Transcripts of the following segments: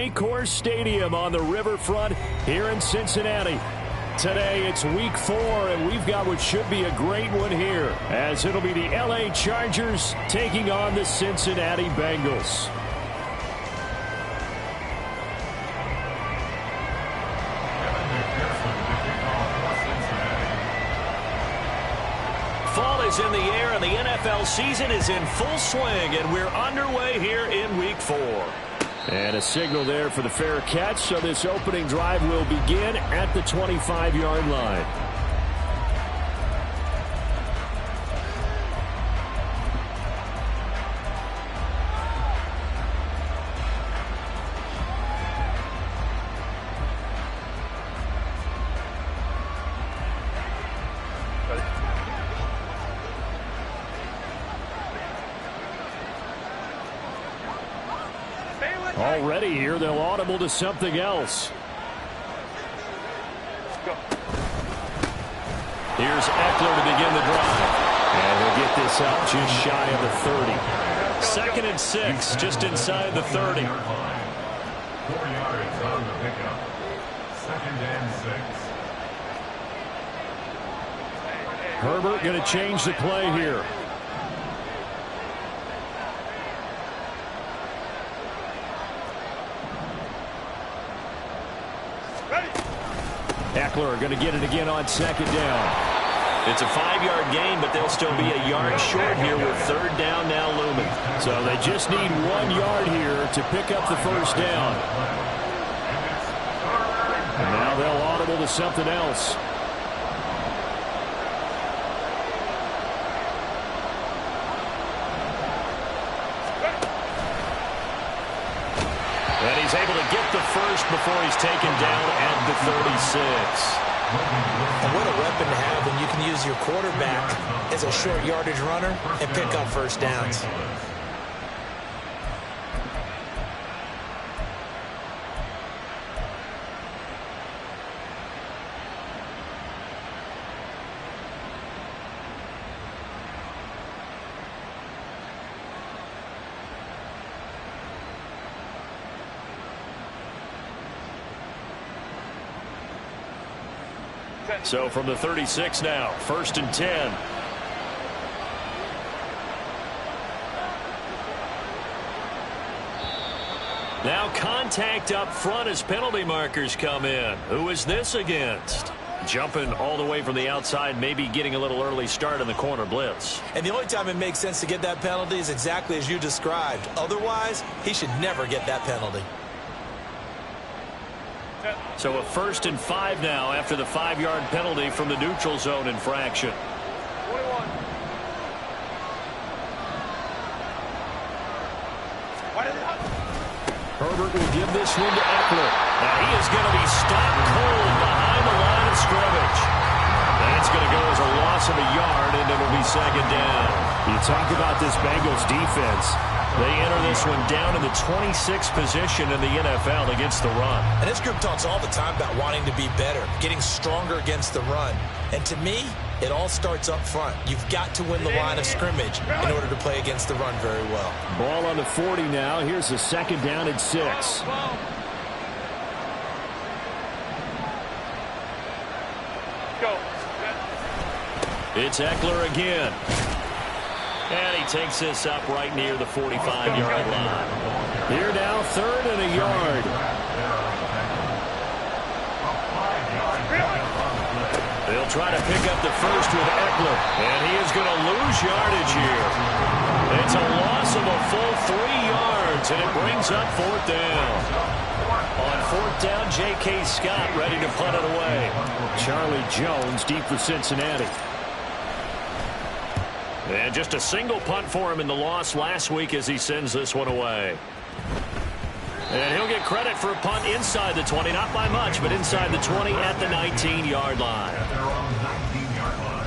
Course Stadium on the riverfront here in Cincinnati. Today it's week 4, and we've got what should be a great one here, as it'll be the LA Chargers taking on the Cincinnati Bengals. Fall is in the air, and the NFL season is in full swing, and we're underway here in week 4. And a signal there for the fair catch, so this opening drive will begin at the 25-yard line. Already here, they'll audible to something else. Here's Eckler to begin the drive. And he'll get this out just shy of the 30. 2nd and 6, just inside the 30. 4 yards on the pickup. 2nd and 6. Herbert going to change the play here. Eckler going to get it again on 2nd down. It's a 5-yard gain, but they'll still be a yard short here with 3rd down now looming. So they just need 1 yard here to pick up the 1st down. And now they'll audible to something else. And he's able to get the 1st before he's taken down at the 36. And what a weapon to have when you can use your quarterback as a short yardage runner and pick up 1st downs. So from the 36 now, 1st and 10. Now contact up front as penalty markers come in. Who is this against? Jumping all the way from the outside, maybe getting a little early start in the corner blitz. And the only time it makes sense to get that penalty is exactly as you described. Otherwise, he should never get that penalty. So a 1st and 5 now after the 5-yard penalty from the neutral zone infraction. 21. Herbert will give this one to Eckler. Now he is going to be stopped cold behind the line of scrimmage. That's going to go as a loss of a yard, and it'll be 2nd down. You talk about this Bengals defense. They enter this one down in the 26th position in the NFL against the run. And this group talks all the time about wanting to be better, getting stronger against the run. And to me, it all starts up front. You've got to win the line of scrimmage in order to play against the run very well. Ball on the 40 now. Here's the 2nd down and 6. Go. It's Eckler again. And he takes this up right near the 45-yard line. Here now, 3rd and a yard. They'll try to pick up the 1st with Eckler. And he is going to lose yardage here. It's a loss of a full 3 yards, and it brings up 4th down. On 4th down, J.K. Scott ready to punt it away. Charlie Jones deep for Cincinnati. And just a single punt for him in the loss last week as he sends this one away. And he'll get credit for a punt inside the 20, not by much, but inside the 20 at the 19-yard line. They're on the 19-yard line.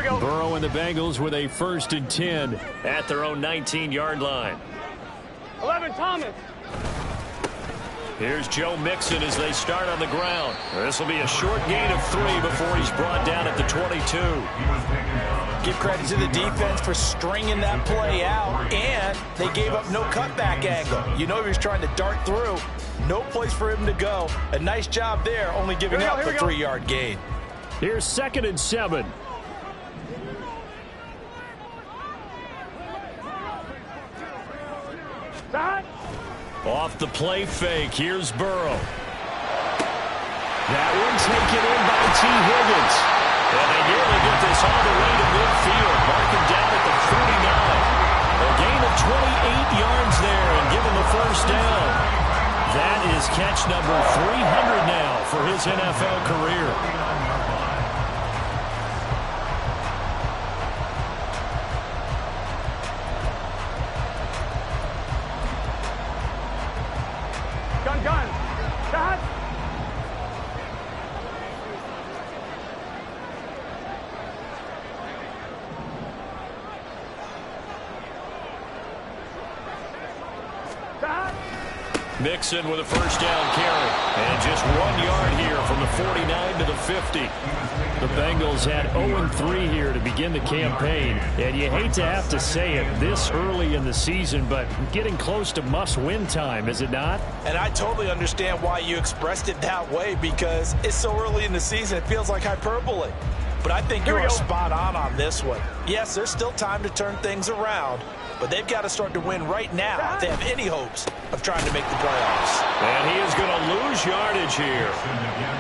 we go. Burrow and the Bengals with a 1st and 10 at their own 19-yard line. 11, Thomas. Here's Joe Mixon as they start on the ground. This will be a short gain of 3 before he's brought down at the 22. Give credit to the defense for stringing that play out, and they gave up no cutback angle. You know he was trying to dart through. No place for him to go. A nice job there, only giving up the 3-yard gain. Here's 2nd and 7. Off the play fake, here's Burrow. That one taken in by T. Higgins. And they nearly get this all the way to midfield, marking down at the 49. A gain of 28 yards there and given the 1st down. That is catch number 300 now for his NFL career. Gun. Dad. Mixon with a 1st down carry. And just 1 yard here from the 49 to the 50. The Bengals had 0-3 here to begin the campaign. And you hate to have to say it this early in the season, but getting close to must-win time, is it not? And I totally understand why you expressed it that way, because it's so early in the season, it feels like hyperbole. But I think you're spot on this one. Yes, there's still time to turn things around, but they've got to start to win right now if they have any hopes of trying to make the playoffs. And he is going to lose yardage here.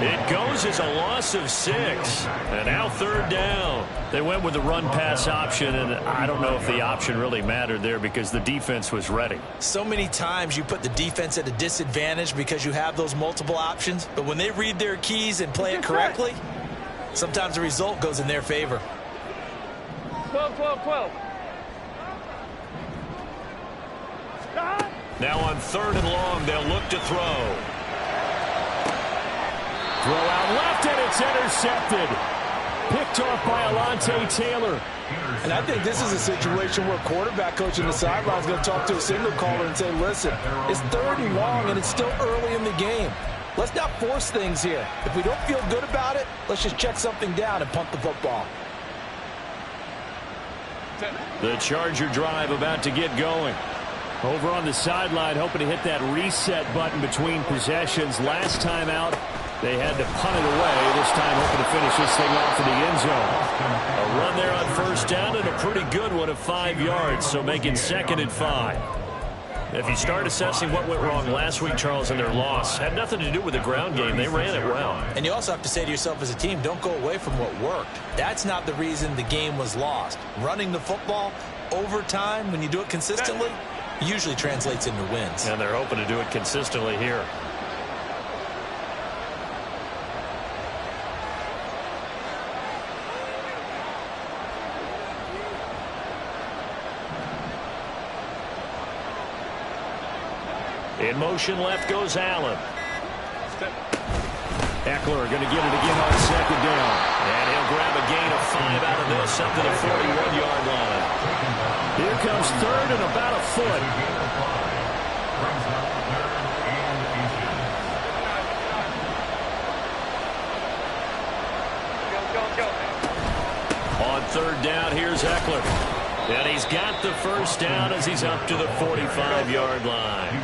It goes as a loss of 6. And now 3rd down. They went with the run-pass option, and I don't know if the option really mattered there because the defense was ready. So many times you put the defense at a disadvantage because you have those multiple options, but when they read their keys and play it correctly, sometimes the result goes in their favor. 12. Now on 3rd and long, they'll look to throw. Throw out left, and it's intercepted. Picked off by Alontae Taylor. And I think this is a situation where quarterback coach in the sideline is going to talk to a signal caller and say, listen, it's 3rd and long, and it's still early in the game. Let's not force things here. If we don't feel good about it, let's just check something down and punt the football. The Charger drive about to get going. Over on the sideline, hoping to hit that reset button between possessions. Last time out, they had to punt it away. This time, hoping to finish this thing off in the end zone. A run there on 1st down and a pretty good one of 5 yards, so making 2nd and 5. If you start assessing what went wrong last week, Charles, in their loss, had nothing to do with the ground game. They ran it well. And you also have to say to yourself as a team, don't go away from what worked. That's not the reason the game was lost. Running the football over time, when you do it consistently, usually translates into wins. And they're hoping to do it consistently here. In motion left goes Allen. Eckler going to get it again on 2nd down. And he'll grab a gain of 5 out of this up to the 41-yard line. Here comes 3rd and about a foot. On 3rd down, here's Eckler. And he's got the 1st down as he's up to the 45-yard line.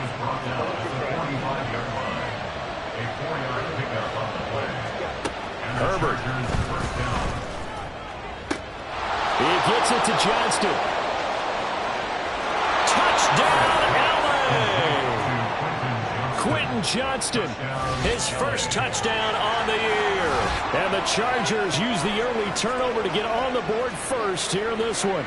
Herbert. He gets it to Johnston. Touchdown, LA! Quentin Johnston, his 1st touchdown on the year. And the Chargers use the early turnover to get on the board first here in this one.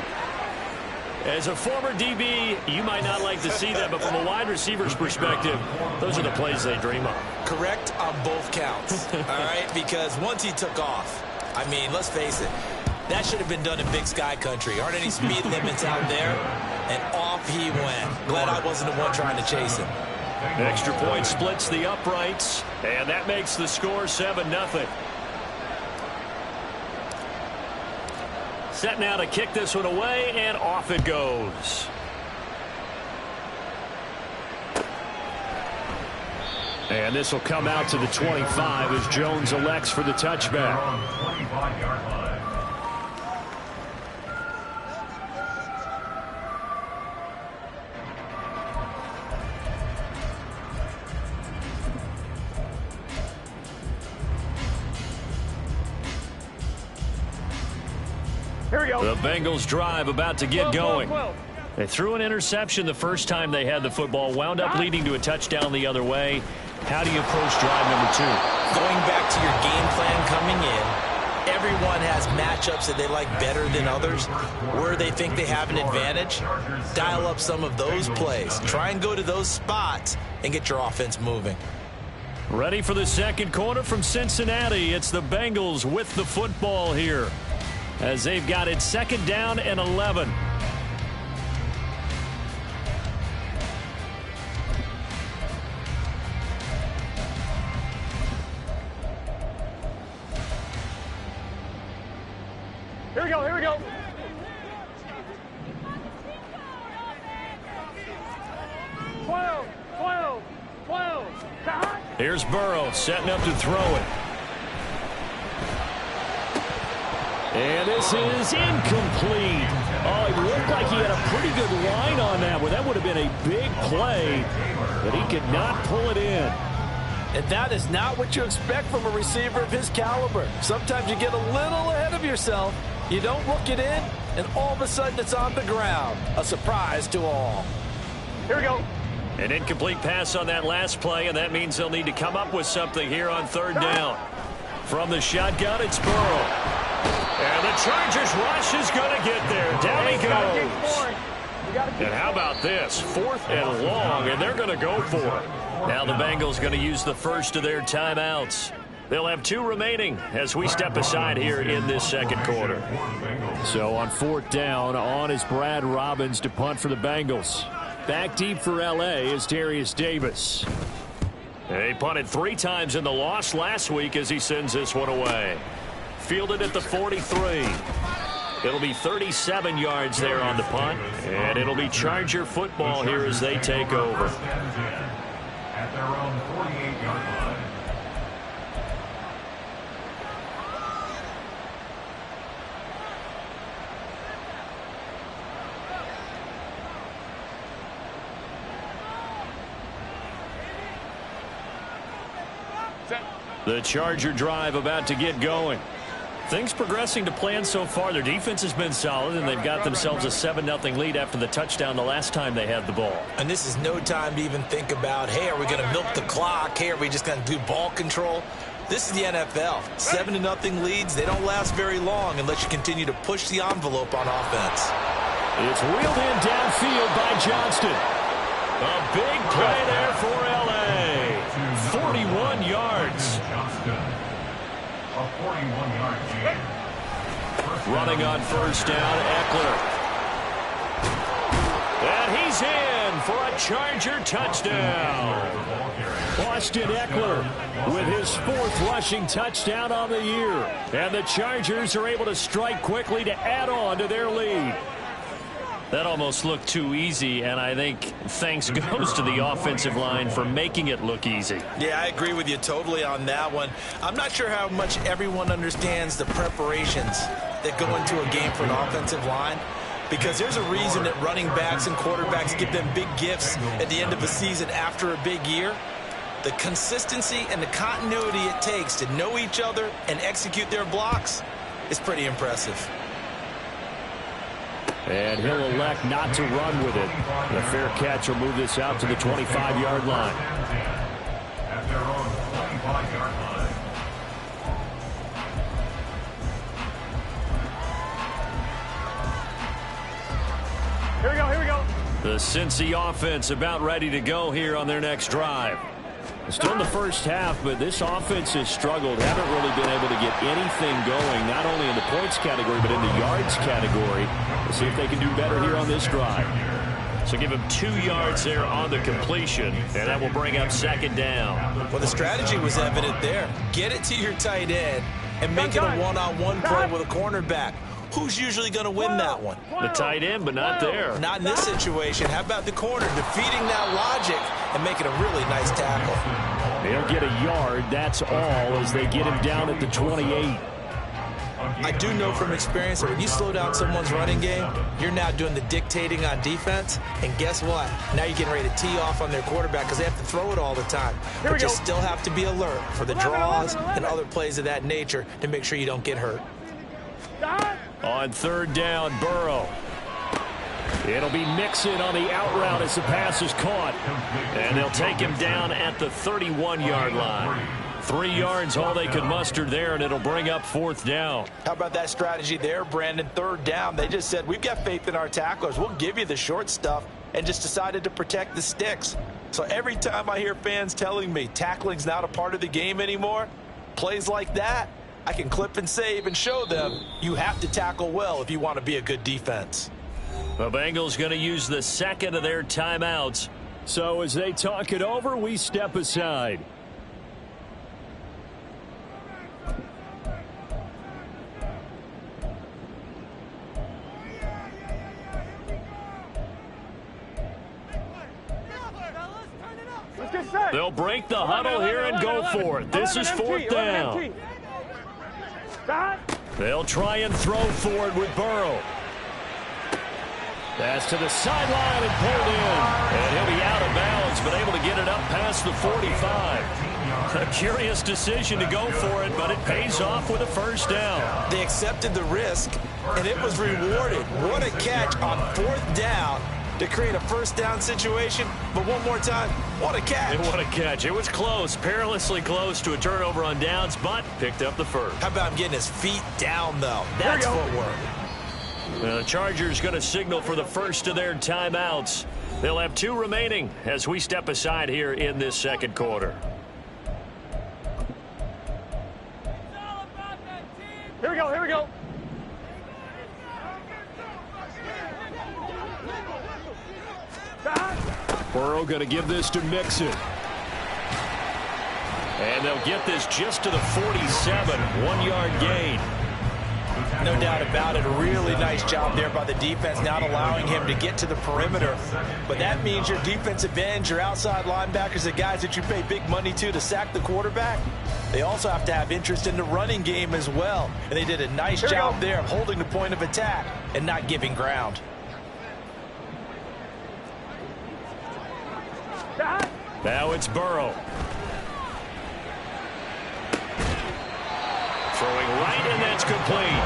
As a former DB, you might not like to see that, but from a wide receiver's perspective, those are the plays they dream of. Correct on both counts, all right? Because once he took off, I mean, let's face it, that should have been done in Big Sky country. Aren't any speed limits out there? And off he went. Glad I wasn't the one trying to chase him. Extra point splits the uprights, and that makes the score 7-0. Set now to kick this one away, and off it goes. And this will come out to the 25 as Jones elects for the touchback. Here we go. The Bengals drive about to get going. They threw an interception the first time they had the football, wound up leading to a touchdown the other way. How do you approach drive number 2? Going back to your game plan coming in, everyone has matchups that they like better than others. Where they think they have an advantage, dial up some of those plays. Try and go to those spots and get your offense moving. Ready for the second quarter from Cincinnati. It's the Bengals with the football here, as they've got it second down and 11. Here we go. Here we go. Here's Burrow setting up to throw it. And this is incomplete. Oh, it looked like he had a pretty good line on that one. That would have been a big play, but he could not pull it in. And that is not what you expect from a receiver of his caliber. Sometimes you get a little ahead of yourself. You don't look it in, and all of a sudden it's on the ground. A surprise to all. Here we go. An incomplete pass on that last play, and that means they'll need to come up with something here on third down. From the shotgun, it's Burrow. And the Chargers rush is going to get there. Down he goes. And how about this? 4th and long, and they're going to go for it. Now the Bengals going to use the first of their timeouts. They'll have 2 remaining as we step aside here in this second quarter. So on 4th down, on is Brad Robbins to punt for the Bengals. Back deep for L.A. is Darius Davis. He punted 3 times in the loss last week as he sends this one away. Fielded at the 43. It'll be 37 yards there on the punt, and it'll be Charger football here as they take over. At their own 48-yard line. The Charger drive about to get going. Things progressing to plan so far. Their defense has been solid, and they've got themselves a 7-0 lead after the touchdown the last time they had the ball. And this is no time to even think about, hey, are we going to milk the clock? Hey, are we just going to do ball control? This is the NFL. 7-0 leads, they don't last very long unless you continue to push the envelope on offense. It's wheeled in downfield by Johnston. A big play there for L.A. 41 yards. A 41-yard gain. Running on first down, Eckler. And he's in for a Charger touchdown. Austin Eckler with his 4th rushing touchdown on the year. And the Chargers are able to strike quickly to add on to their lead. That almost looked too easy, and I think thanks goes to the offensive line for making it look easy. Yeah, I agree with you totally on that one. I'm not sure how much everyone understands the preparations that go into a game for an offensive line, because there's a reason that running backs and quarterbacks give them big gifts at the end of the season after a big year. The consistency and the continuity it takes to know each other and execute their blocks is pretty impressive. And he'll elect not to run with it. The fair catch will move this out to the 25-yard line. At their own 25-yard line. Here we go. Here we go. The Cincy offense about ready to go here on their next drive. Still in the first half, but this offense has struggled. Haven't really been able to get anything going, not only in the points category, but in the yards category. Let's see if they can do better here on this drive. So give him 2 yards there on the completion, and that will bring up second down. Well, the strategy was evident there. Get it to your tight end and make it a one-on-one play with a cornerback. Who's usually going to win that one? The tight end, but not there. Not in this situation. How about the corner defeating that logic and making a really nice tackle? They'll get a yard, that's all, as they get him down at the 28. I do know from experience that when you slow down someone's running game, you're now doing the dictating on defense. And guess what? Now you're getting ready to tee off on their quarterback because they have to throw it all the time. But you still have to be alert for the draws and other plays of that nature to make sure you don't get hurt. On third down, Burrow. It'll be Mixon on the out route as the pass is caught. And they'll take him down at the 31-yard line. 3 yards, all they could muster there, and it'll bring up fourth down. How about that strategy there, Brandon? Third down, they just said, we've got faith in our tacklers. We'll give you the short stuff, and just decided to protect the sticks. So every time I hear fans telling me tackling's not a part of the game anymore, plays like that, I can clip and save and show them you have to tackle well if you want to be a good defense. The Bengals going to use the second of their timeouts. So as they talk it over, we step aside. They'll break the huddle here and go for it. This is fourth down. They'll try and throw for it with Burrow. Pass to the sideline and pulled in. And he'll be out of bounds, but able to get it up past the 45. A curious decision to go for it, but it pays off with a first down. They accepted the risk, and it was rewarded. What a catch on fourth down to create a first down situation. But one more time, what a catch. And what a catch. It was close, perilously close to a turnover on downs, but picked up the first. How about him getting his feet down, though? That's footwork. The Chargers going to signal for the first of their timeouts. They'll have 2 remaining as we step aside here in this second quarter. Here we go, here we go. Burrow going to give this to Mixon. And they'll get this just to the 47, 1-yard gain. No doubt about it. A really nice job there by the defense, not allowing him to get to the perimeter. But that means your defensive ends, your outside linebackers, the guys that you pay big money to sack the quarterback, they also have to have interest in the running game as well. And they did a nice job there of holding the point of attack and not giving ground. Now it's Burrow. Throwing right, and that's complete.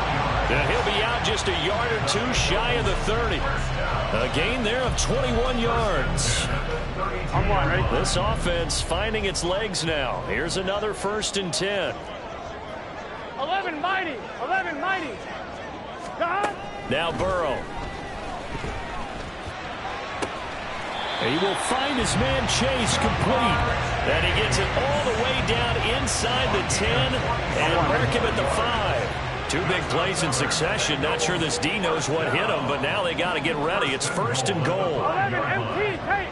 And he'll be out just a yard or 2 shy of the 30. A gain there of 21 yards. I'm one, ready? This offense finding its legs now. Here's another 1st and 10. 11 mighty. 11 mighty. Now Burrow. He will find his man Chase complete. And he gets it all the way down inside the 10 and mark him at the 5. 2 big plays in succession. Not sure this D knows what hit him, but now they got to get ready. It's 1st and goal. 11 MT, hey.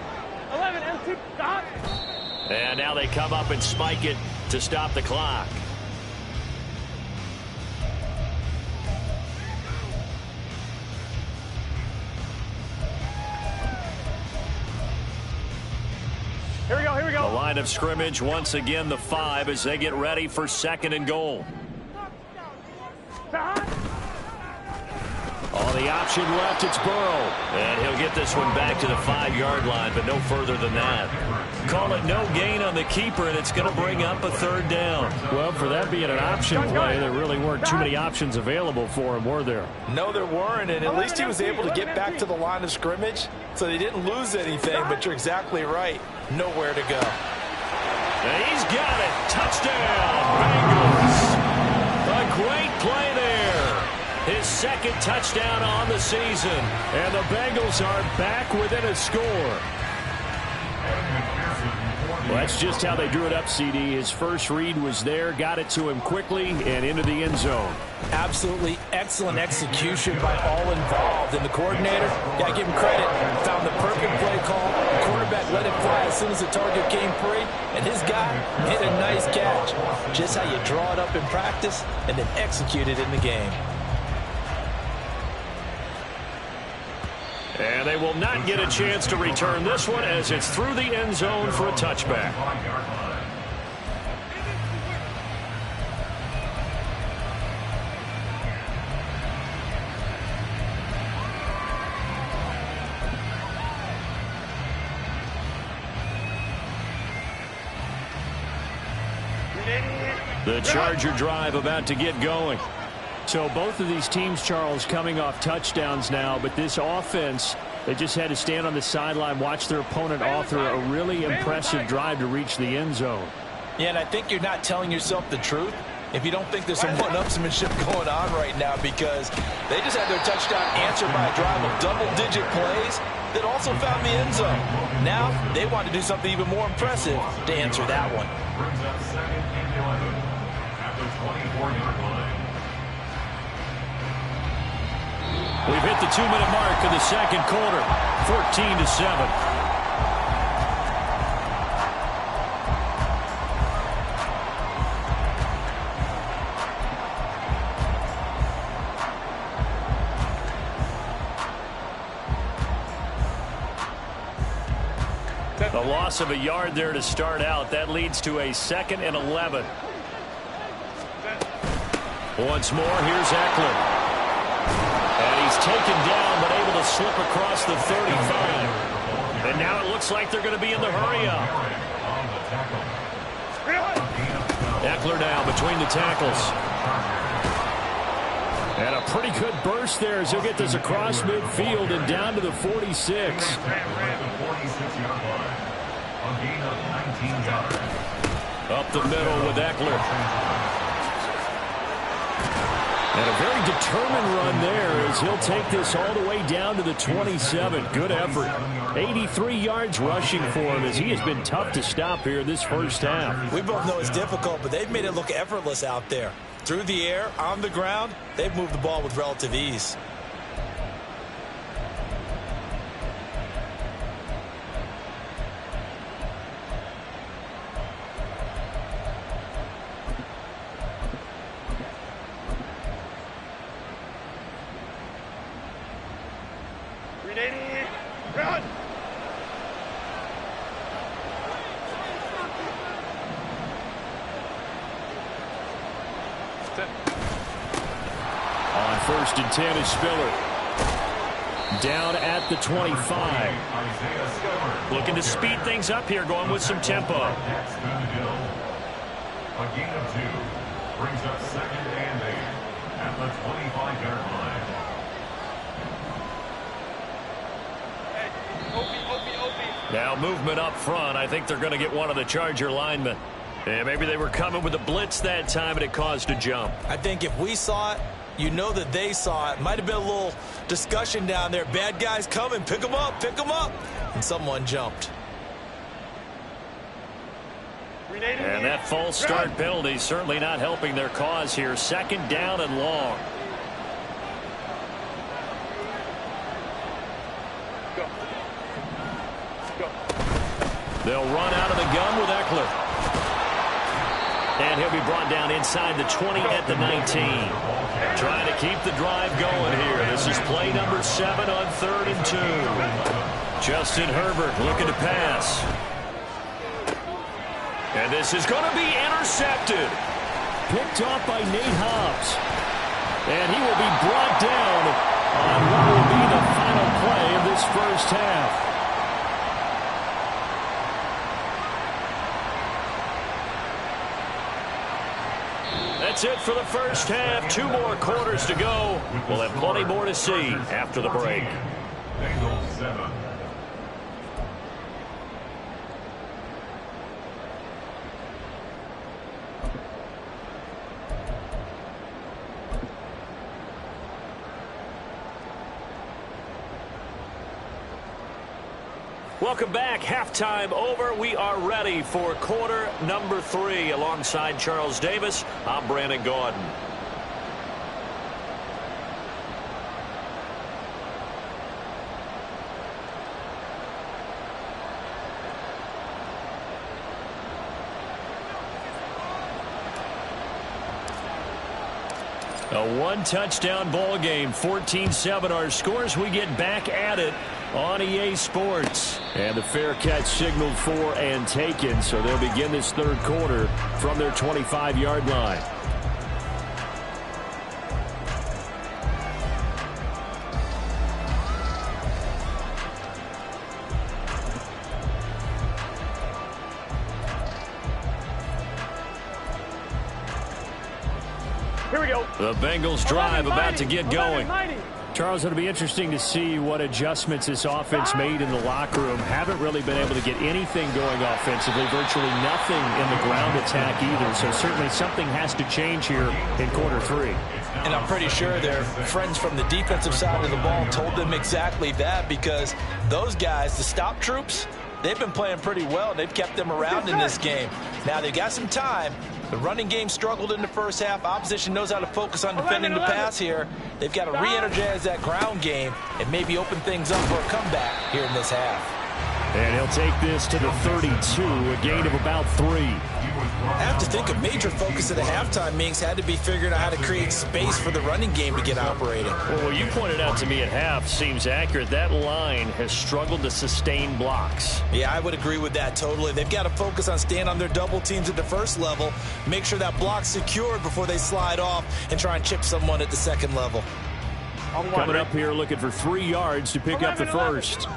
11 MT, stop. And now they come up and spike it to stop the clock. Here we go, here we go. The line of scrimmage once again the 5 as they get ready for 2nd and goal. On the option left, it's Burrow. And he'll get this one back to the 5-yard line, but no further than that. Call it no gain on the keeper, and it's going to bring up a 3rd down. Well, for that being an option play, there really weren't too many options available for him, were there? No, there weren't, and at least he was able to get back to the line of scrimmage, so they didn't lose anything, but you're exactly right. Nowhere to go. And he's got it. Touchdown, Bengals. A great play there. His 2nd touchdown on the season. And the Bengals are back within a score. Well, that's just how they drew it up, CD. His first read was there, got it to him quickly, and into the end zone. Absolutely excellent execution by all involved. And the coordinator, got to give him credit, found the perfect play call. The quarterback let it fly as soon as the target came free. And his guy hit a nice catch. Just how you draw it up in practice and then execute it in the game. And they will not get a chance to return this one as it's through the end zone for a touchback. The Charger drive about to get going. So both of these teams, Charles, coming off touchdowns now, but this offense, they just had to stand on the sideline, watch their opponent author a really impressive drive to reach the end zone. Yeah, and I think you're not telling yourself the truth if you don't think there's some one-upsmanship going on right now, because they just had their touchdown answered by a drive of double-digit plays that also found the end zone. Now they want to do something even more impressive to answer that one. Brings up 2nd and 11 at the 24-yard line. We've hit the 2-minute mark of the second quarter, 14-7. The loss of a yard there to start out. That leads to a 2nd and 11. Once more, here's Eckler. And he's taken down, but able to slip across the 35. And now it looks like they're going to be in the hurry-up. Eckler now between the tackles. And a pretty good burst there as he'll get this across midfield and down to the 46. Up the middle with Eckler. And a very determined run there as he'll take this all the way down to the 27. Good effort. 83 yards rushing for him as he has been tough to stop here this first half. We both know it's difficult, but they've made it look effortless out there. Through the air, on the ground, they've moved the ball with relative ease. Run! On 1st and 10 is Spiller. Down at the 25. Looking to speed things up here, going with some tempo. A gain of 2 brings up 2nd and 8 at the 25-yard line. Now movement up front. I think they're going to get one of the Charger linemen. And maybe they were coming with a blitz that time and it caused a jump. I think if we saw it, you know that they saw it. Might have been a little discussion down there. Bad guys coming. Pick them up. Pick them up. And someone jumped. And that false start penalty certainly not helping their cause here. 2nd down and long. They'll run out of the gun with Eckler. And he'll be brought down inside the 20 at the 19. Trying to keep the drive going here. This is play number 7 on 3rd and 2. Justin Herbert looking to pass. And this is going to be intercepted. Picked off by Nate Hobbs. And he will be brought down on what will be the final play of this first half. That's it for the first half. 2 more quarters to go. We'll have plenty more to see after the break. Bengals 7. Welcome back. Halftime over. We are ready for quarter number 3. Alongside Charles Davis, I'm Brandon Gordon. A one-touchdown ball game, 14-7 our scores. We get back at it on EA Sports. And the fair catch signaled for and taken, so they'll begin this third quarter from their 25-yard line. Here we go. The Bengals drive about to get going. Charles, it'll be interesting to see what adjustments this offense made in the locker room. Haven't really been able to get anything going offensively, virtually nothing in the ground attack either. So certainly something has to change here in quarter three. And I'm pretty sure their friends from the defensive side of the ball told them exactly that, because those guys, the stop troops, they've been playing pretty well, and they've kept them around in this game. Now, they've got some time. The running game struggled in the first half. Opposition knows how to focus on defending the pass here. They've got to re-energize that ground game and maybe open things up for a comeback here in this half. And he'll take this to the 32, a gain of about 3. I have to think a major focus of the halftime meetings had to be figuring out how to create space for the running game to get operating. Well, what you pointed out to me at half seems accurate. That line has struggled to sustain blocks. Yeah, I would agree with that totally. They've got to focus on staying on their double teams at the first level, make sure that block's secured before they slide off and try and chip someone at the second level. Coming up here looking for 3 yards to pick up the first.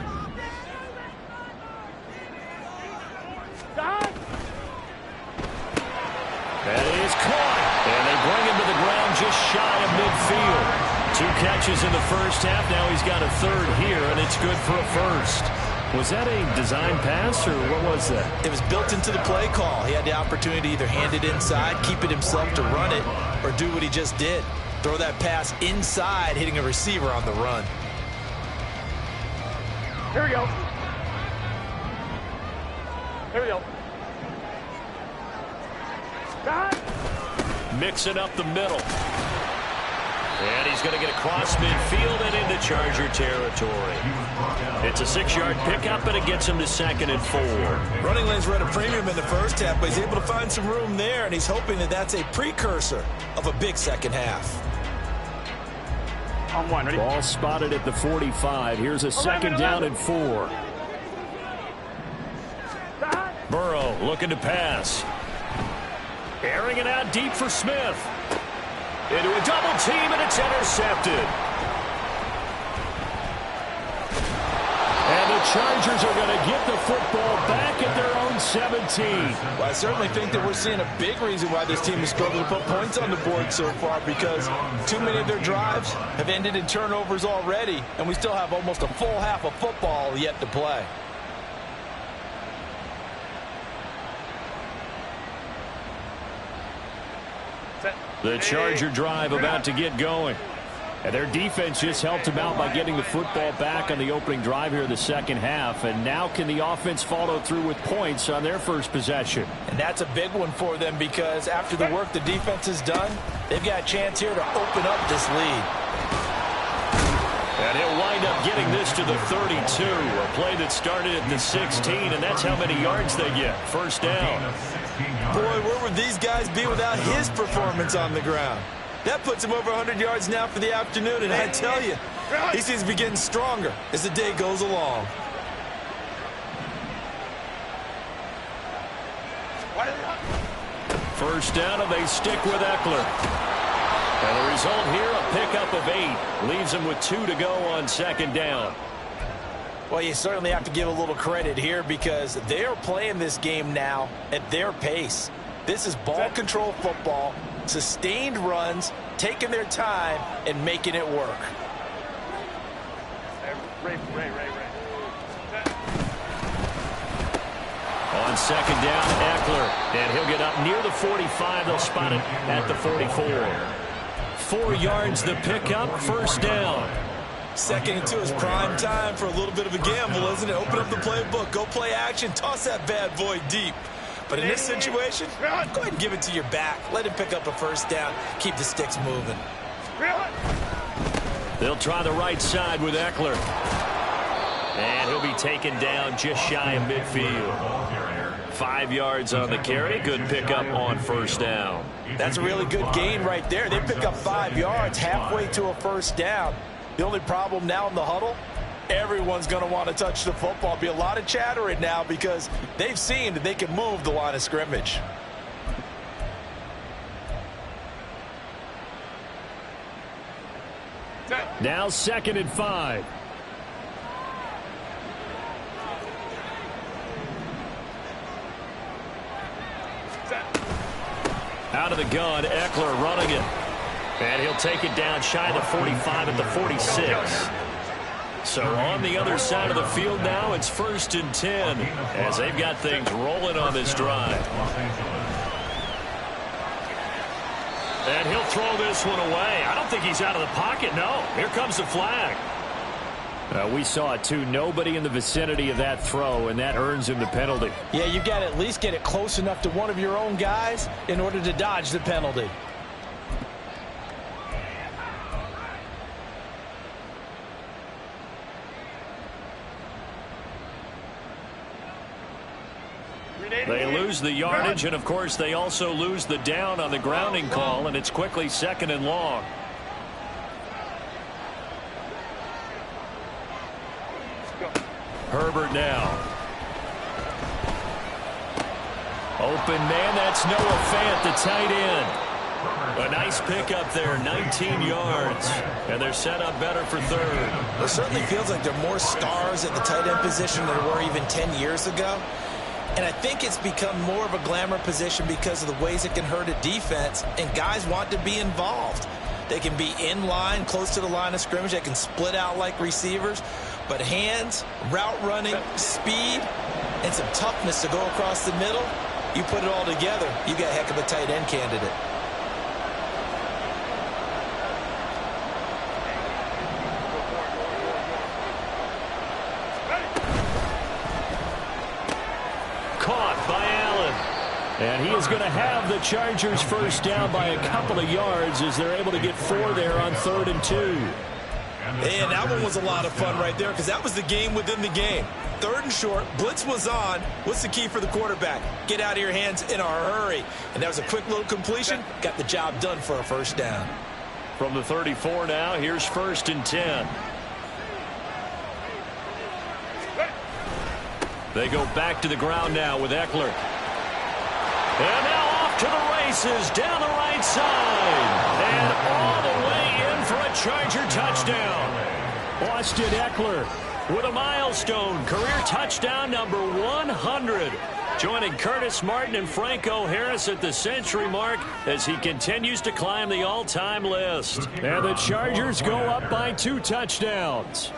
That is caught, and they bring him to the ground just shy of midfield. 2 catches in the first half. Now he's got a third here, and it's good for a first. Was that a design pass, or what was that? It was built into the play call. He had the opportunity to either hand it inside, keep it himself to run it, or do what he just did. Throw that pass inside, hitting a receiver on the run. Here we go. Here we go. Mixing up the middle. And he's going to get across midfield and into Charger territory. It's a 6-yard pickup, and it gets him to 2nd and 4. Running lanes were at a premium in the first half, but he's able to find some room there, and he's hoping that that's a precursor of a big second half. On 1, ready? Ball spotted at the 45. Here's a 2nd down and 4. Burrow looking to pass. Airing it out deep for Smith. Into a double team, and it's intercepted. And the Chargers are going to get the football back at their own 17. Well, I certainly think that we're seeing a big reason why this team has struggled to put points on the board so far, because too many of their drives have ended in turnovers already, and we still have almost a full half of football yet to play. The Charger drive about to get going. And their defense just helped them out by getting the football back on the opening drive here in the second half. And now can the offense follow through with points on their first possession? And that's a big one for them, because after the work the defense has done, they've got a chance here to open up this lead. And he'll wind up getting this to the 32. A play that started at the 16, and that's how many yards they get. First down. Boy, where would these guys be without his performance on the ground? That puts him over 100 yards now for the afternoon, and I tell you, he seems to be getting stronger as the day goes along. First down, and they stick with Eckler. And the result here, a pickup of 8. Leaves them with 2 to go on 2nd down. Well, you certainly have to give a little credit here, because they are playing this game now at their pace. This is ball control football, sustained runs, taking their time, and making it work. Ray. On 2nd down, Eckler. And he'll get up near the 45. They'll spot it at the 44. 4 yards the pickup, first down. 2nd and 2 is prime time for a little bit of a gamble, isn't it? Open up the playbook, go play action, toss that bad boy deep. But in this situation, go ahead and give it to your back. Let him pick up a first down, keep the sticks moving. They'll try the right side with Eckler. And he'll be taken down just shy of midfield. 5 yards on the carry. Good pickup on first down. That's a really good gain right there. They pick up 5 yards halfway to a first down. The only problem now in the huddle, everyone's going to want to touch the football. Be a lot of chattering now because they've seen that they can move the line of scrimmage. Now 2nd and 5. Out of the gun, Eckler running it. And he'll take it down shy of the 45 at the 46. So on the other side of the field now, it's 1st and 10 as they've got things rolling on this drive. And he'll throw this one away. I don't think he's out of the pocket, no. Here comes the flag. We saw it, too. Nobody in the vicinity of that throw, and that earns him the penalty. Yeah, you got to at least get it close enough to one of your own guys in order to dodge the penalty. They lose the yardage, and, of course, they also lose the down on the grounding call, and it's quickly 2nd and long. Herbert now. Open man, that's Noah Fant, the tight end. A nice pickup there, 19 yards. And they're set up better for 3rd. It certainly feels like there are more stars at the tight end position than there were even 10 years ago. And I think it's become more of a glamour position because of the ways it can hurt a defense, and guys want to be involved. They can be in line, close to the line of scrimmage. They can split out like receivers. But hands, route running, speed, and some toughness to go across the middle, you put it all together, you got a heck of a tight end candidate. Caught by Allen. And he is going to have the Chargers first down by a couple of yards as they're able to get 4 there on 3rd and 2. And that one was a lot of fun right there because that was the game within the game. 3rd and short, blitz was on. What's the key for the quarterback? Get out of your hands in a hurry. And that was a quick little completion. Got the job done for a first down. From the 34 now, here's 1st and 10. They go back to the ground now with Eckler. And now off to the races down the right side. And all the way in for a Charger touchdown. Austin Eckler with a milestone career touchdown number 100. Joining Curtis Martin and Franco Harris at the century mark as he continues to climb the all-time list. And the Chargers go up by 2 touchdowns.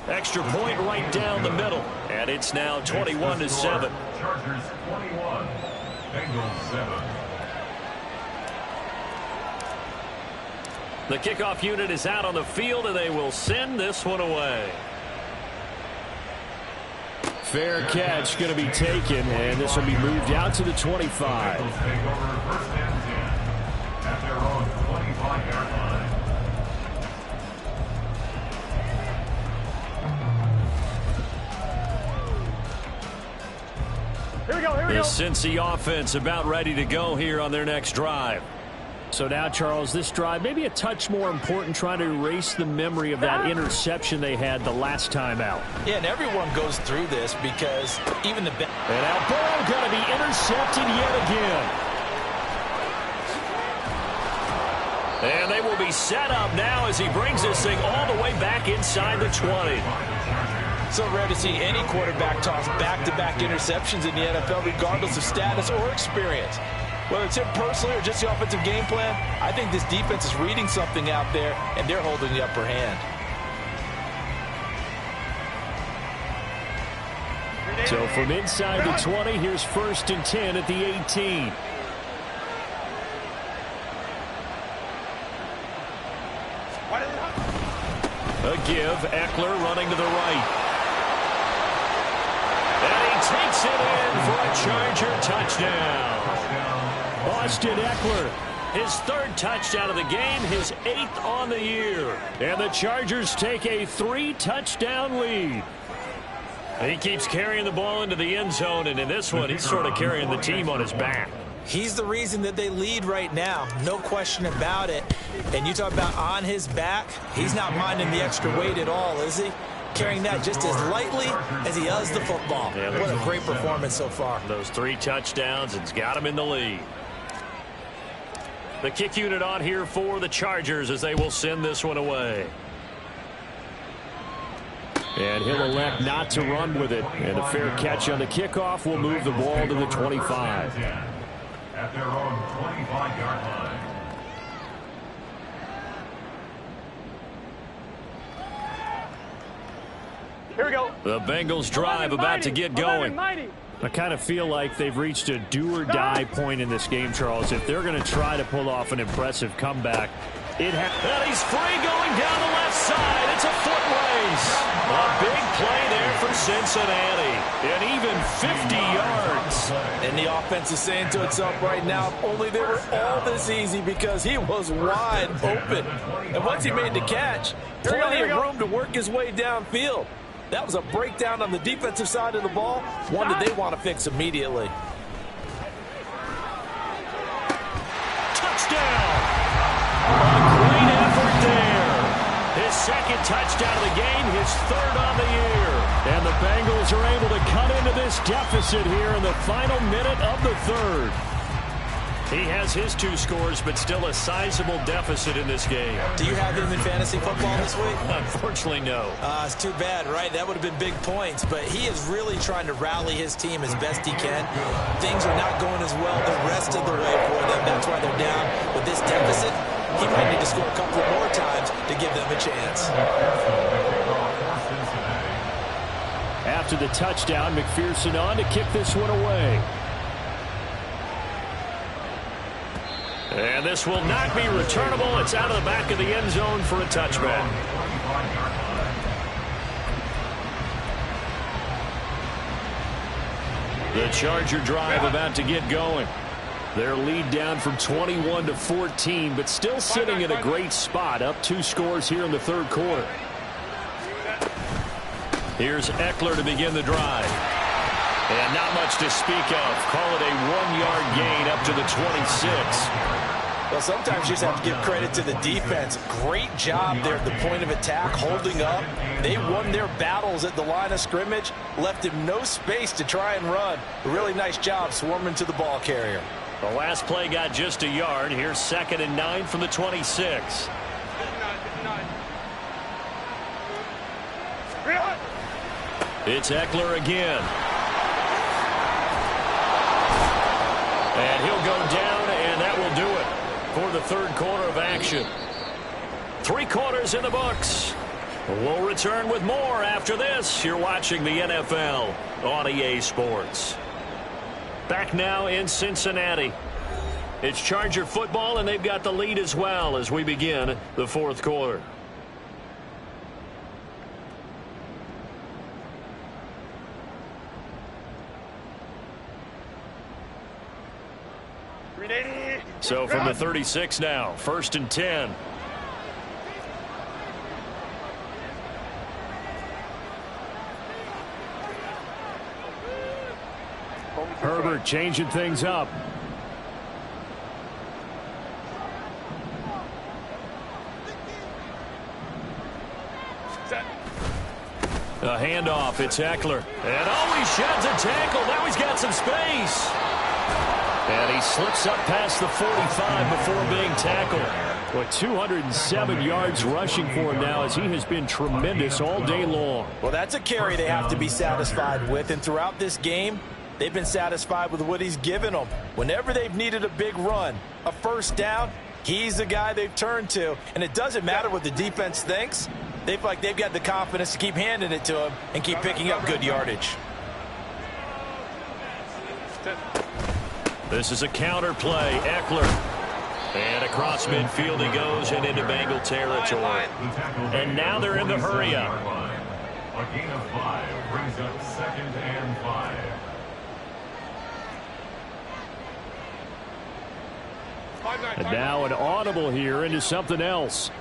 Extra point right down the middle. And it's now 21-7. Chargers 21, Bengals 7. The kickoff unit is out on the field, and they will send this one away. Fair catch going to be taken, and this will be moved out to the 25. Bengals take over 1st and 10 at their own 25-yard line. Here we go, here we go. This Cincy offense about ready to go here on their next drive. So now, Charles, this drive maybe a touch more important, trying to erase the memory of that interception they had the last time out. Yeah, and everyone goes through this because even the... And now Burrow going to be intercepted yet again. And they will be set up now as he brings this thing all the way back inside the 20. So rare to see any quarterback toss back-to-back interceptions in the NFL, regardless of status or experience. Whether it's him personally or just the offensive game plan, I think this defense is reading something out there, and they're holding the upper hand. So from inside the 20, here's 1st and 10 at the 18. A give, Eckler running to the right. And he takes it in for a Charger touchdown. Austin Eckler His third touchdown of the game, his 8th on the year. And the Chargers take a 3-touchdown lead. He keeps carrying the ball into the end zone, and in this one, he's sort of carrying the team on his back. He's the reason that they lead right now. No question about it. And you talk about on his back, he's not minding the extra weight at all, is he? Carrying that just as lightly as he does the football. Yeah, what a great performance so far. Those 3 touchdowns, it's got him in the lead. The kick unit on here for the Chargers as they will send this one away. And he'll elect not to run with it. And a fair catch on the kickoff will move the ball to the 25. At their own 25-yard line. Here we go. The Bengals drive about to get going. I kind of feel like they've reached a do-or-die point in this game, Charles. If they're going to try to pull off an impressive comeback, and he's free going down the left side. It's a foot race. A big play there for Cincinnati. And even 50 yards. And the offense is saying to itself right now, if only they were all this easy, because he was wide open. And once he made the catch, plenty of room to work his way downfield. That was a breakdown on the defensive side of the ball, one that they want to fix immediately. Touchdown! A great effort there. His second touchdown of the game, his 3rd on the year. And the Bengals are able to cut into this deficit here in the final minute of the 3rd. He has his 2 scores, but still a sizable deficit in this game. Do you have him in fantasy football this week? Unfortunately, no. It's too bad, right? That would have been big points, but he is really trying to rally his team as best he can. Things are not going as well the rest of the way for them. That's why they're down. With this deficit, he might need to score a couple more times to give them a chance. After the touchdown, McPherson on to kick this one away. And this will not be returnable. It's out of the back of the end zone for a touchback. The Charger drive about to get going. Their lead down from 21 to 14, but still sitting in a great spot. Up 2 scores here in the 3rd quarter. Here's Eckler to begin the drive. And not much to speak of. Call it a 1-yard gain up to the 26. Well, sometimes you just have to give credit to the defense. Great job there at the point of attack, holding up. They won their battles at the line of scrimmage, left him no space to try and run. A really nice job swarming to the ball carrier. The last play got just a yard. Here's 2nd and 9 from the 26. It's Eckler again. And he'll go down, and that will do it for the 3rd quarter of action. 3 quarters in the books. We'll return with more after this. You're watching the NFL on EA Sports. Back now in Cincinnati. It's Charger football, and they've got the lead as well as we begin the 4th quarter. So from the 36 now, 1st and 10. Herbert changing things up. A handoff, it's Eckler. And he sheds a tackle. Now he's got some space. And he slips up past the 45 before being tackled. Well, 207 yards rushing for him now, as he has been tremendous all day long. Well, that's a carry they have to be satisfied with. And throughout this game, they've been satisfied with what he's given them. Whenever they've needed a big run, a 1st down, he's the guy they've turned to. And it doesn't matter what the defense thinks. They feel like they've got the confidence to keep handing it to him and keep picking up good yardage. This is a counter play. Eckler. And across midfield he goes and into Bengal territory. And now they're in the hurry-up. A gain of 5 brings up 2nd and 5. And now an audible here into something else.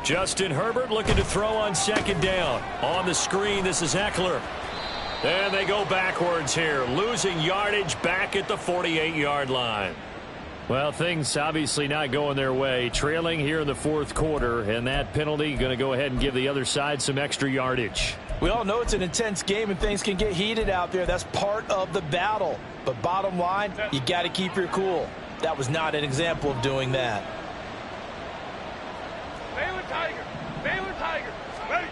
Justin Herbert looking to throw on second down. On the screen, this is Eckler. And they go backwards here, losing yardage back at the 48-yard line. Well, things obviously not going their way. Trailing here in the fourth quarter, and that penalty going to go ahead and give the other side some extra yardage. We all know it's an intense game and things can get heated out there. That's part of the battle. But bottom line, you got to keep your cool. That was not an example of doing that. Baylor Tiger, ready.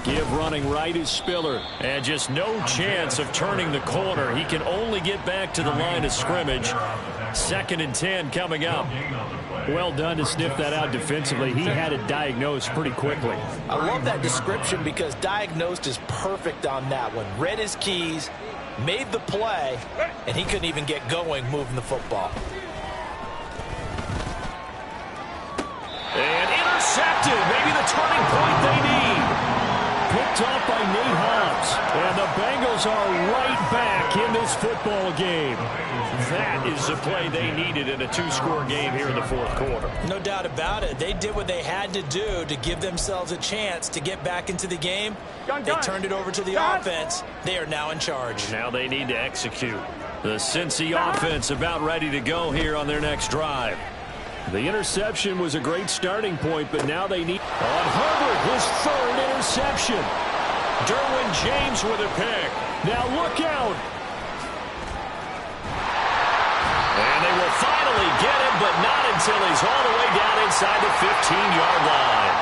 Give running right is Spiller. And just no chance of turning the corner. He can only get back to the line of scrimmage. 2nd and 10 coming up. Well done to sniff that out defensively. He had it diagnosed pretty quickly. I love that description because diagnosed is perfect on that one. Read his keys, made the play, and he couldn't even get going moving the football. And intercepted. Maybe the turning point they need. Picked off by Nate Hobbs. And the Bengals are right back in this football game. That is the play they needed in a 2-score game here in the fourth quarter. No doubt about it. They did what they had to do to give themselves a chance to get back into the game. They turned it over to the offense. They are now in charge. Now they need to execute. The Cincy offense about ready to go here on their next drive. The interception was a great starting point, but now they need... On Herbert, his 3rd interception. Derwin James with a pick. Now look out. And they will finally get him, but not until he's all the way down inside the 15-yard line.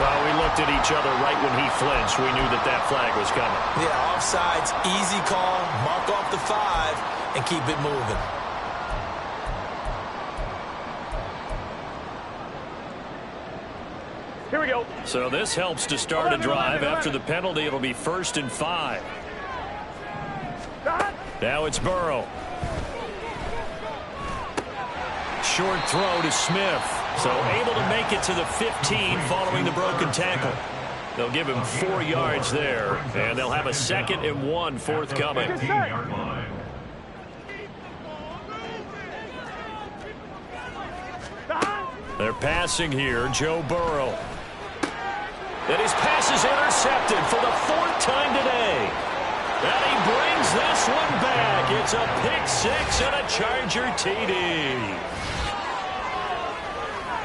Well, we looked at each other right when he flinched. We knew that that flag was coming. Yeah, offsides, easy call, mark off the 5, and keep it moving. Here we go. So this helps to start a drive. After the penalty, it'll be 1st and 5. Now it's Burrow. Short throw to Smith. So able to make it to the 15 following the broken tackle. They'll give him 4 yards there, and they'll have a 2nd and 1 forthcoming. They're passing here, Joe Burrow. And his pass is intercepted for the 4th time today. And he brings this one back. It's a pick-6 and a Charger TD.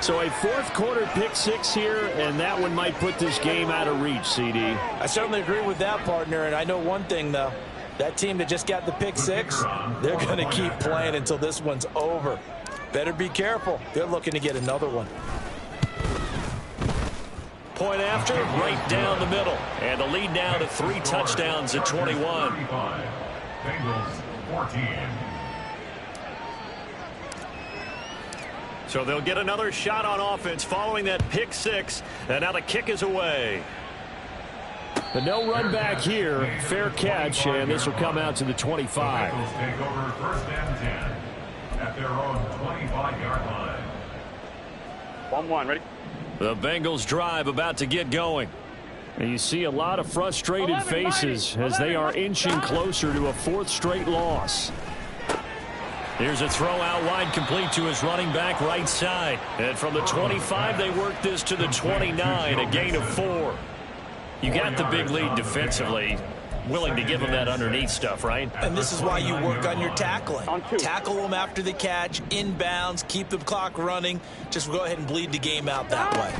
So a fourth-quarter pick-6 here, and that one might put this game out of reach, CD. I certainly agree with that, partner. And I know one thing, though. That team that just got the pick-6, they're going to keep playing until this one's over. Better be careful. They're looking to get another one. Point after, right down the middle. And the lead now to 3 touchdowns at 21. Bengals 14. So they'll get another shot on offense following that pick-6. And now the kick is away. But no run back here. Fair catch, and this will come out to the 25. Bengals take over 1st and 10 at their own 25-yard line. 1-1, ready? The Bengals drive about to get going. And you see a lot of frustrated faces as they are inching closer to a 4th straight loss. Here's a throw out wide, complete to his running back right side. And from the 25, they work this to the 29, a gain of 4. You got the big lead defensively. Willing to give them that underneath stuff, right? And this is why you work on your tackling. Tackle them after the catch, inbounds, keep the clock running. Just go ahead and bleed the game out that way.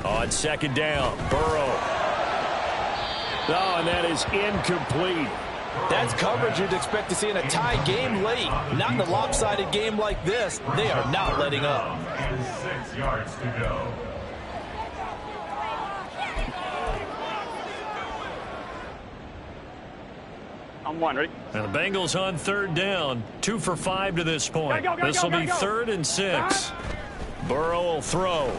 On 2nd down, Burrow. Oh, and that is incomplete. That's coverage you'd expect to see in a tie game late. Not in a lopsided game like this. They are not letting up. 6 yards to go. I'm 1, ready? And the Bengals on 3rd down. 2 for 5 to this point. This will be 3rd and 6. Burrow will throw.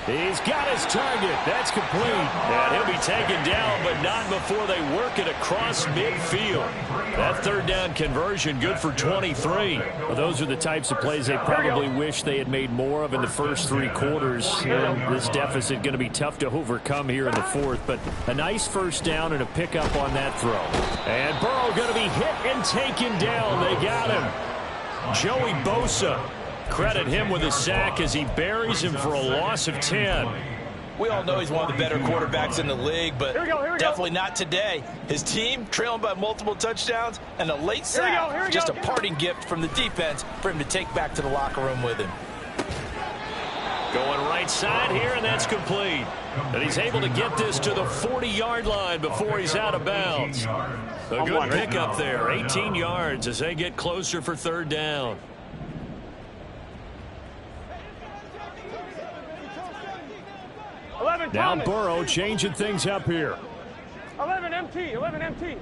He's got his target. That's complete. And he'll be taken down, but not before they work it across midfield. That third down conversion good for 23. Well, those are the types of plays they probably wish they had made more of in the first 3 quarters. And this deficit going to be tough to overcome here in the fourth. But a nice first down and a pickup on that throw. And Burrow going to be hit and taken down. They got him. Joey Bosa. Credit him with a sack as he buries him for a loss of 10. We all know he's one of the better quarterbacks in the league, but definitely not today. His team trailing by multiple touchdowns and a late sack. Just a parting gift from the defense for him to take back to the locker room with him. Going right side here, and that's complete. And he's able to get this to the 40-yard line before he's out of bounds. A good pickup there, 18 yards as they get closer for third down. Now Burrow changing things up here. 11 MT, 11 MT.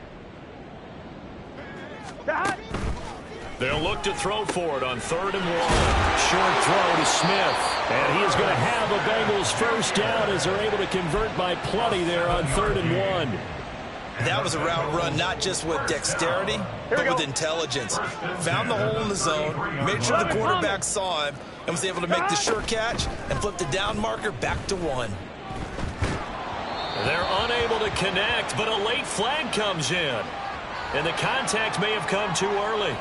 They'll look to throw for it on 3rd and 1. Short throw to Smith. And he is going to have a Bengals first down as they're able to convert by plenty there on 3rd and 1. That was a route run not just with dexterity, but with intelligence. Found the hole in the zone, made sure the quarterback saw him, and was able to make the sure catch and flip the down marker back to 1. They're unable to connect, but a late flag comes in. And the contact may have come too early.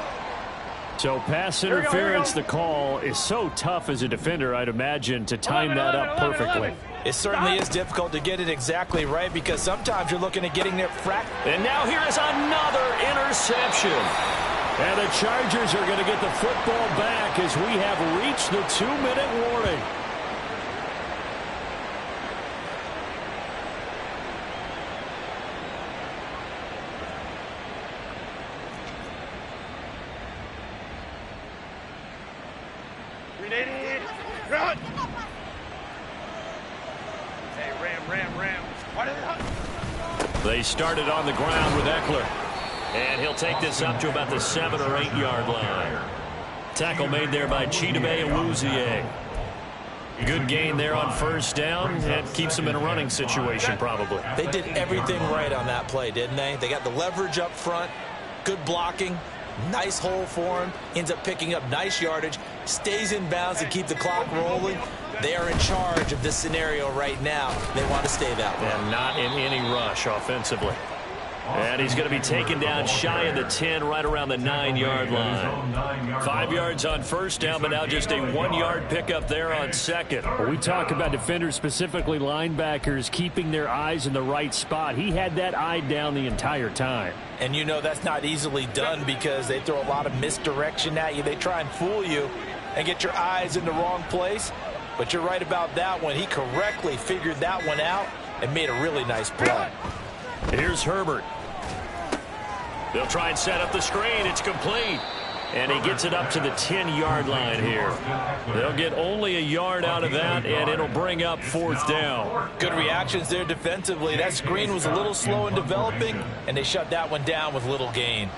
So pass interference, the call is so tough as a defender, I'd imagine, to time that up perfectly. It certainly is difficult to get it exactly right because sometimes you're looking at getting there And now here is another interception. And the Chargers are going to get the football back as we have reached the 2-minute warning. Run! Hey, Ram. They started on the ground with Eckler. And he'll take this up to about the 7 or 8 yard line. Tackle made there by Chidobe Awuzie. Good gain there on first down and keeps them in a running situation probably. They did everything right on that play, didn't they? They got the leverage up front, good blocking, nice hole for him, ends up picking up nice yardage, stays in bounds to keep the clock rolling. They are in charge of this scenario right now. They want to stay that way. And not in any rush offensively. And he's going to be taken down shy of the 10, right around the 9-yard line. 5 yards on first down, but now just a 1-yard pickup there on second. When we talk about defenders, specifically linebackers, keeping their eyes in the right spot. He had that eye down the entire time. And you know that's not easily done because they throw a lot of misdirection at you. They try and fool you and get your eyes in the wrong place. But you're right about that one. He correctly figured that one out and made a really nice play. Here's Herbert. They'll try and set up the screen. It's complete. And he gets it up to the 10-yard line here. They'll get only a yard out of that, and it'll bring up fourth down. Good reactions there defensively. That screen was a little slow in developing, and they shut that one down with little gain.